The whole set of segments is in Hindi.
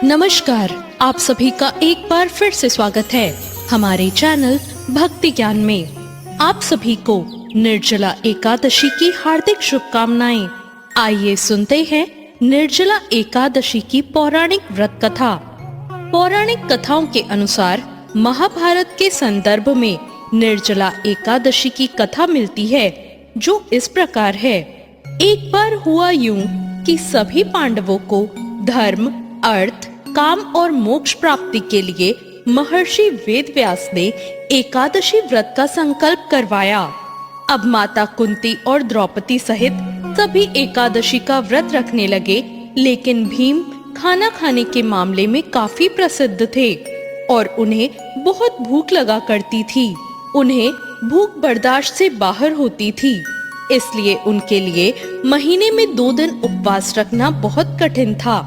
नमस्कार, आप सभी का एक बार फिर से स्वागत है हमारे चैनल भक्ति ज्ञान में। आप सभी को निर्जला एकादशी की हार्दिक शुभकामनाएं। आइए सुनते हैं निर्जला एकादशी की पौराणिक व्रत कथा। पौराणिक कथाओं के अनुसार महाभारत के संदर्भ में निर्जला एकादशी की कथा मिलती है, जो इस प्रकार है। एक बार हुआ यूं कि सभी पांडवों को धर्म, अर्थ, काम और मोक्ष प्राप्ति के लिए महर्षि वेदव्यास ने एकादशी व्रत का संकल्प करवाया। अब माता कुंती और द्रौपदी सहित सभी एकादशी का व्रत रखने लगे, लेकिन भीम खाना खाने के मामले में काफी प्रसिद्ध थे और उन्हें बहुत भूख लगा करती थी। उन्हें भूख बर्दाश्त से बाहर होती थी, इसलिए उनके लिए महीने में 2 दिन उपवास रखना बहुत कठिन था।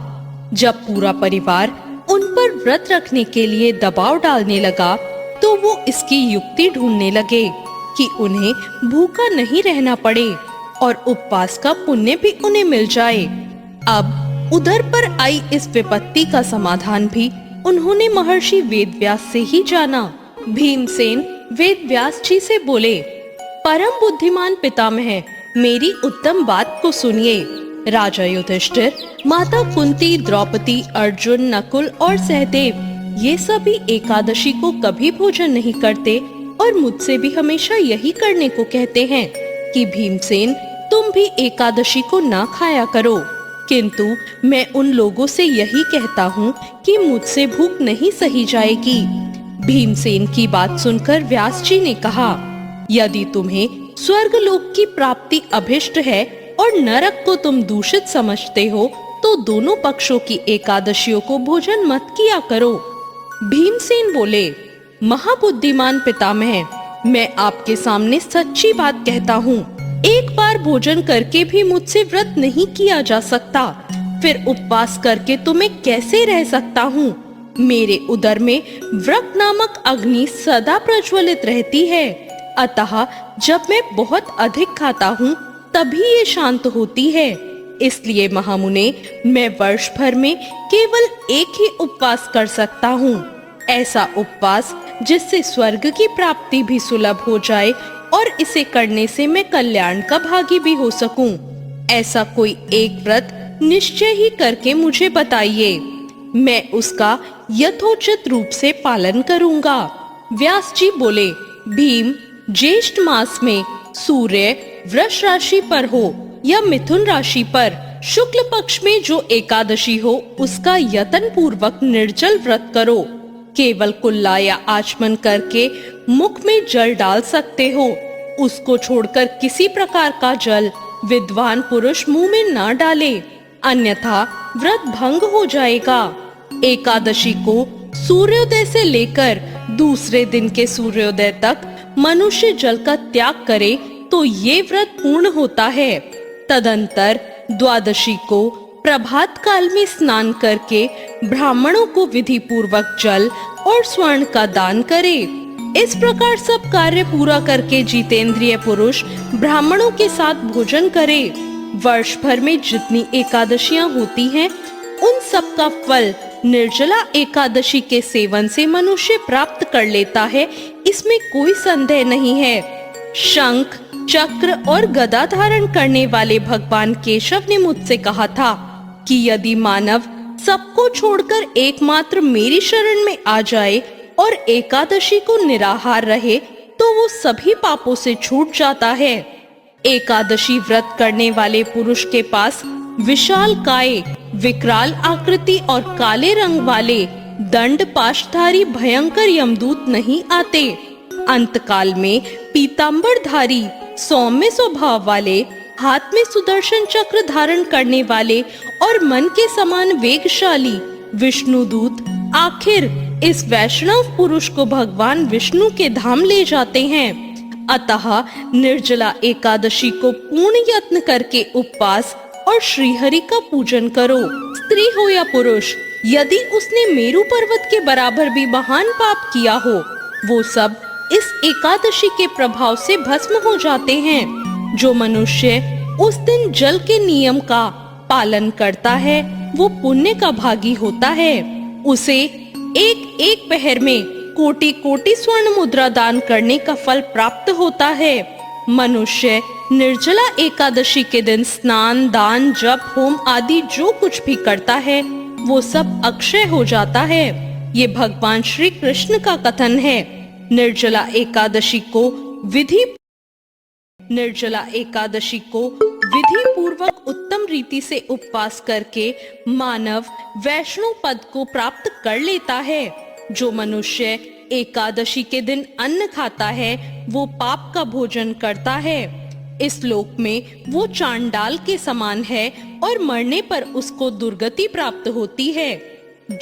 जब पूरा परिवार उन पर व्रत रखने के लिए दबाव डालने लगा, तो वो इसकी युक्ति ढूंढने लगे कि उन्हें भूखा नहीं रहना पड़े और उपवास का पुण्य भी उन्हें मिल जाए। अब उधर पर आई इस विपत्ति का समाधान भी उन्होंने महर्षि वेदव्यास से ही जाना। भीमसेन वेदव्यास जी से बोले, परम बुद्धिमान पितामह, मेरी उत्तम बात को सुनिए। राजा युधिष्ठिर, माता कुंती, द्रौपदी, अर्जुन, नकुल और सहदेव ये सभी एकादशी को कभी भोजन नहीं करते और मुझसे भी हमेशा यही करने को कहते हैं कि भीमसेन, तुम भी एकादशी को ना खाया करो। किंतु मैं उन लोगों से यही कहता हूँ कि मुझसे भूख नहीं सही जाएगी। भीमसेन की बात सुनकर व्यास जी ने कहा, यदि तुम्हें स्वर्गलोक की प्राप्ति अभिष्ट है और नरक को तुम दूषित समझते हो, तो दोनों पक्षों की एकादशियों को भोजन मत किया करो। भीमसेन बोले, महाबुद्धिमान पितामह, मैं आपके सामने सच्ची बात कहता हूँ। एक बार भोजन करके भी मुझसे व्रत नहीं किया जा सकता, फिर उपवास करके तो मैं कैसे रह सकता हूँ। मेरे उदर में व्रत नामक अग्नि सदा प्रज्वलित रहती है, अतः जब मैं बहुत अधिक खाता हूँ तभी ये शांत होती है। इसलिए महामुने, मैं वर्ष भर में केवल एक ही उपवास कर सकता हूँ, ऐसा उपवास जिससे स्वर्ग की प्राप्ति भी सुलभ हो जाए और इसे करने से मैं कल्याण का भागी भी हो सकूं। ऐसा कोई एक व्रत निश्चय ही करके मुझे बताइए, मैं उसका यथोचित रूप से पालन करूंगा। व्यास जी बोले, भीम, ज्येष्ठ मास में सूर्य वृष राशि पर हो या मिथुन राशि पर शुक्ल पक्ष में जो एकादशी हो, उसका यतन पूर्वक निर्जल व्रत करो। केवल कुल्ला या आचमन करके मुख में जल डाल सकते हो। उसको छोड़कर किसी प्रकार का जल विद्वान पुरुष मुंह में ना डाले, अन्यथा व्रत भंग हो जाएगा। एकादशी को सूर्योदय से लेकर दूसरे दिन के सूर्योदय तक मनुष्य जल का त्याग करे तो ये व्रत पूर्ण होता है। तदंतर द्वादशी को प्रभात काल में स्नान करके ब्राह्मणों को विधि पूर्वक जल और स्वर्ण का दान करे। इस प्रकार सब कार्य पूरा करके जितेंद्रिय पुरुष ब्राह्मणों के साथ भोजन करे। वर्ष भर में जितनी एकादशियां होती हैं, उन सब का फल निर्जला एकादशी के सेवन से मनुष्य प्राप्त कर लेता है, इसमें कोई संदेह नहीं है। शंख, चक्र और गदा धारण करने वाले भगवान केशव ने मुझसे कहा था कि यदि मानव सबको छोड़कर एकमात्र मेरी शरण में आ जाए और एकादशी को निराहार रहे, तो वो सभी पापों से छूट जाता है। एकादशी व्रत करने वाले पुरुष के पास विशाल काय, विकराल आकृति और काले रंग वाले दंड पाशधारी भयंकर यमदूत नहीं आते। अंतकाल में पीतांबरधारी सौम्य स्वभाव वाले, हाथ में सुदर्शन चक्र धारण करने वाले और मन के समान वेगशाली विष्णुदूत आखिर इस वैष्णव पुरुष को भगवान विष्णु के धाम ले जाते हैं। अतः निर्जला एकादशी को पूर्ण यत्न करके उपवास और श्रीहरि का पूजन करो। स्त्री हो या पुरुष, यदि उसने मेरु पर्वत के बराबर भी महान पाप किया हो, वो सब इस एकादशी के प्रभाव से भस्म हो जाते हैं। जो मनुष्य उस दिन जल के नियम का पालन करता है वो पुण्य का भागी होता है। उसे एक एक पहर में कोटि कोटि स्वर्ण मुद्रा दान करने का फल प्राप्त होता है। मनुष्य निर्जला एकादशी के दिन स्नान, दान, जप, होम आदि जो कुछ भी करता है वो सब अक्षय हो जाता है। ये भगवान श्री कृष्ण का कथन है। निर्जला एकादशी को विधि पूर्वक उत्तम रीति से उपवास करके मानव वैष्णव पद को प्राप्त कर लेता है। जो मनुष्य एकादशी के दिन अन्न खाता है वो पाप का भोजन करता है। इस लोक में वो चांडाल के समान है और मरने पर उसको दुर्गति प्राप्त होती है।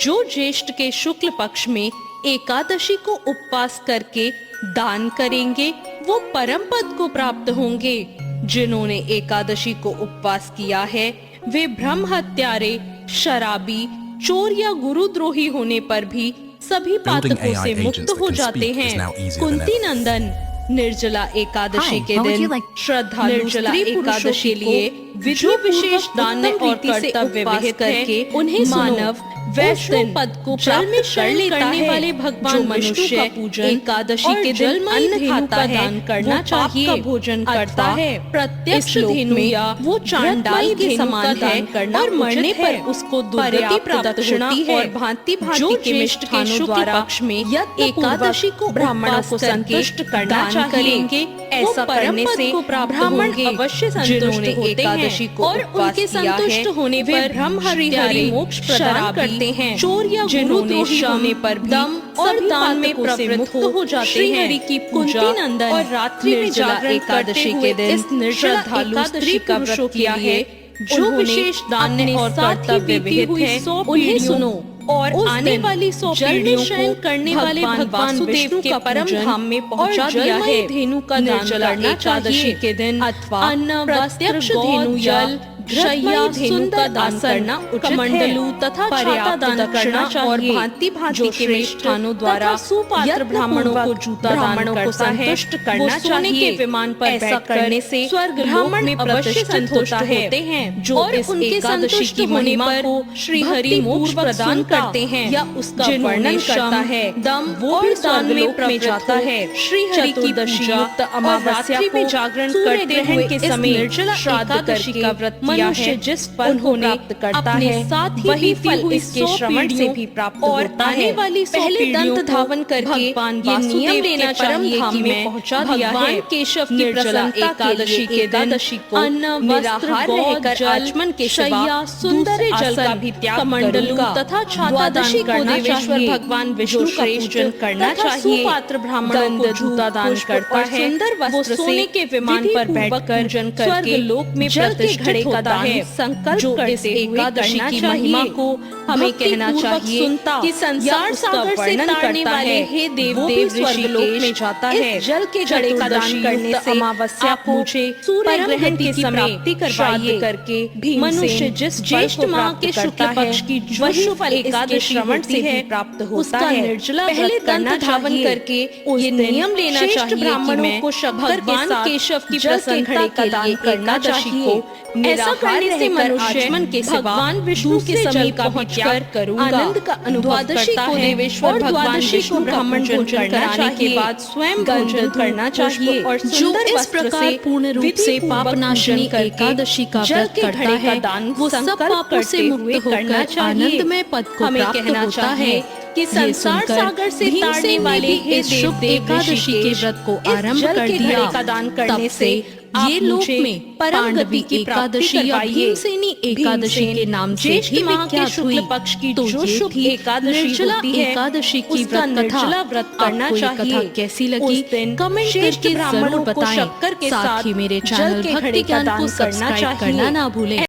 जो ज्येष्ठ के शुक्ल पक्ष में एकादशी को उपवास करके दान करेंगे वो परम पद को प्राप्त होंगे। जिन्होंने एकादशी को उपवास किया है वे ब्रह्म हत्यारे, शराबी, चोर या गुरुद्रोही होने पर भी सभी पातकों से मुक्त हो जाते हैं। कुंती नंदन, निर्जला एकादशी के दिन श्रद्धालु स्त्री एकादशी के लिए विधि विशेष दान और कर्तव्य विहित करके उन्हें मानव वैष्णव पद को प्राप्त करने वाले भगवान विष्णु का पूजन एकादशी के दिन अन्न खाता है, दान करना चाहिए, का भोजन करता है। प्रत्यक्ष धेनु या वो चांडाल के समान है और मरने पर उसको दुर्गति प्राप्त होती है। और भांति भांति के मिष्ठानों द्वारा पक्ष में एकादशी को ब्राह्मणों को संतुष्ट करना करेंगे। ऐसा करने से ब्राह्मण अवश्य संतुष्ट होते हैं और उनके संतुष्ट होने पर ब्रह्म हरि मोक्ष प्रदान करते हैं। चोर या गुरुद्रोही होने पर दम और दान में प्रवृत्त हो जाते हैं। हरि की पूजा और रात्रि में जागरण एकादशी के दिन इस निर्जला एकादशी का व्रत किया है। जो विशेष दान और कर्तव्य विहित है उन्हें सुनो और आने वाली 100 पीढ़ियों को करने वाले भगवान विष्णु के परम धाम में पहुंचा दिया है। धेनु का दान करना एकादशी के दिन अथवा अन्न, वस्त्र, धेनु जल, शैया, धेनु का दान करना, कमंडलू तथा छाता दान करना और भांति भांति के मिष्ठानों द्वारा सुपात्र ब्राह्मणों को जूता दान करता है, संतुष्ट करना चाहिए। के विमान पर ऐसा करने से स्वर्ग ब्राह्मण में अवश्य संतुष्ट होते हैं। जो इस एकादशी की महिमा को श्री हरि मोक्ष प्रदान करते हैं या उसका वर्णन करता है दम वो भी स्वर्गलोक में जाता है। श्री हरि की पूजा अमावस्या में जागरण करते हुए के समय निर्जला एकादशी का व्रत मनुष्य जिस फल को प्राप्त करता है साथ ही वही फल इसके श्रवण से भी प्राप्त होता है। वाली पहले दंत धावन करके ये नियम लेना चाहिए कि मैं पहुंचा दिया है। केशव की निर्जला एकादशी के दिन अन्न, वस्त्र, रहकर आचमन के शैया, सुंदर जल का भी त्याग कमंडलू तथा छाता दान करना चाहिए। भगवान विष्णु का पूजन करना चाहिए। पात्र ब्राह्मणों को जूता दान करता है। सुंदर वस्त्र सोने के विमान पर बैठकर पूजन करके लोक में प्रतिष्ठित होता है। संकल्प जो इस एकादशी की महिमा को हमें कहना चाहिए कि संसार सागर से तारने वाले हे देव देव स्वर्गलोक में जाता है। जल के घड़े का दान करने से अमावस्या पूछे सूर्य ग्रहण की प्राप्ति करवाइए करके मनुष्य जिस ज्येष्ठ माह के शुक्ल पक्ष की वही फल एकादशी श्रवण से भी प्राप्त होता है। निर्जला पहले दंत धावन करके ये नियम लेना चाहिए ब्राह्मणों को भगवान केशव की प्रसन्नता का दान करना चाहिए। ऐसा करने से मनुष्य के भगवान विष्णु के समीप पहुंचकर आनंद का अनुभव करता है। और द्वादशी को ब्राह्मण भोजन कराने के बाद स्वयं भोजन करना चाहिए और जो इस प्रकार पूर्ण रूप से पापनाशिनी एकादशी का व्रत करता है वो सब पापों से मुक्त होकर आनंदमय पद को प्राप्त होता है। कि संसार सागर से तारने वाले इस शुभ एकादशी के व्रत को आरंभ कर दिया का दान करने से ये लोक में परम गति की एकादशी या भीमसेनी एकादशी के नाम से भी विख्यात हुई। पक्ष की तो जो शुभ एकादशी होती है एकादशी की व्रत करना चाहिए। कैसी लगी कमेंट करके जरूर बताएं। साथ ही मेरे चैनल भक्ति ज्ञान को सब्सक्राइब करना ना भूलें।